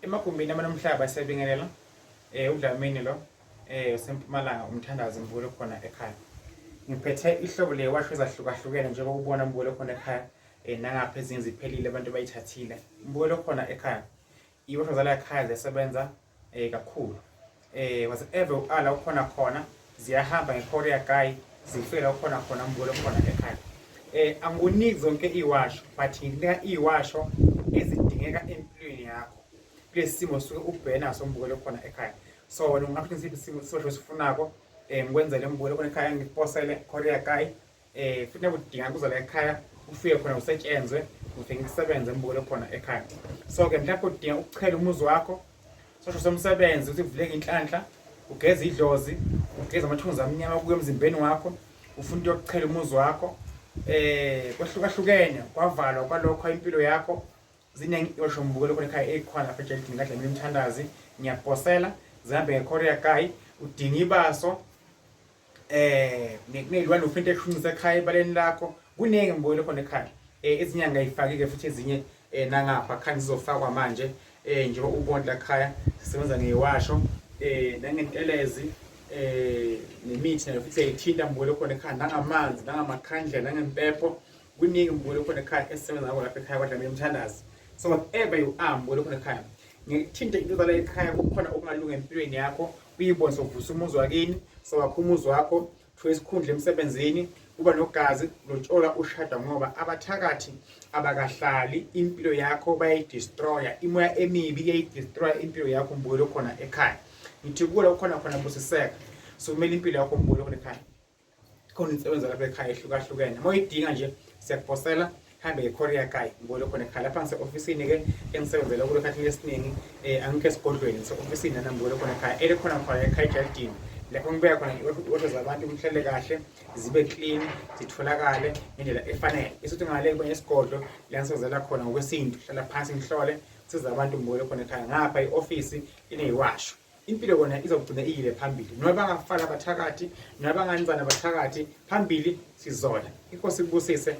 emagumbini amanomhlaba asebingelela uDlamini lo useMpumalanga umthandazi Mbulo khona ekhaya. Ngiphethe ihlobo lewasho ezahlukahlukene njengoba ubona Mbulo khona ekhaya nangapha ezinye ziphelile abantu bayithathile. Mbulo khona ekhaya iwasho zala ekhaya ziyasebenza kakhulu. Whatever ala ukhona khona ziyahamba ngeKorea Guy zifela ukhona khona Mbulo khona ekhaya. Anguniki zonke iwasho but nginika iwasho ezidingeka empilweni yakho kulesi simo suke ubhena sombulo khona ekhaya. So wena ungafika isimo sosho sifunako ngikwenzele Mbulo khona ekhaya ngiposele Korea Guy futhi nakudinga kuzala ekhaya ufike khona usetshenzwe ufike ngisebenze Mbulo khona ekhaya. So ke mhlawumbe udinga ukuchela umuzi wakho sosho somsebenzi ukuthi uvuleke inhlanhla ugeza idlozi ugeza amathunzi amnyama kuye emzimbeni wakho ufuna ukuchela umuzi wakho kwahlukahlukene kwavalwa kwalokho impilo yakho ziningi iwasho Mbulo khona ekhaya ekhona lapha eJeltini ngadlamini umthandazi ngiyaposela zihambe ngeKorea Guy udinga ibaso nekunelwane ufinte eshunisa ekhaya ebaleni lakho kuningi Mbulo khona ekhaya ezinye ngayifaki-ke futhi ezinye nangapha khani zizofakwa manje njengoba ubona la ekhaya sisebenza ngewasho nangentelezi nemithi nayo futhi eyithinta Mbulo khona ekhaya nangamanzi nangamakhandlela nangempepho kuningi Mbulo khona ekhaya esisebenza ngako lapha ekhaya kwadlamini umthandazi. So whatever you are Mbulo khona ekhaya ngithinte into zala ekhaya kukhona okungalunga empilweni yakho uyibone sovusa umuzi wakini so wakho umuzi wakho thuwe isikhundla emsebenzini uba nogazi lotshola ushada ngoba abathakathi abakahlali impilo yakho bayidestroya imoya emibi iyayidestroya impilo yakho Mbulo khona ekhaya. Ngithi kula ukhona khona busiseka so kumele impilo yakho Mbulo khona ekhaya khona insebenza lapha ekhaya ehlukahlukene moyidinga nje siyakuposela hambe ngeKorea Guy Mbulo khona ekhaya lapha ngise-ofisini ke engisebenzela kulo khathi lesiningi angikho esigodlweni ngise-ofisini nana Mbulo khona ekhaya elikhona khona ekhaya eJeltini lapho ngibeka khona iwasho zabantu umhlele kahle zibe clean zitholakale ngendlela efanele isuthi ngale kwenye isigodlo la ngisebenzela khona ngokwesintu hlala phansi ngihlole siza abantu Mbulo khona ekhaya ngapha iofisi ineyiwasho impilo kona izogcina iyile phambili noma bangafala abathakathi noma banganzana abathakathi phambili sizola inkosi kubusise.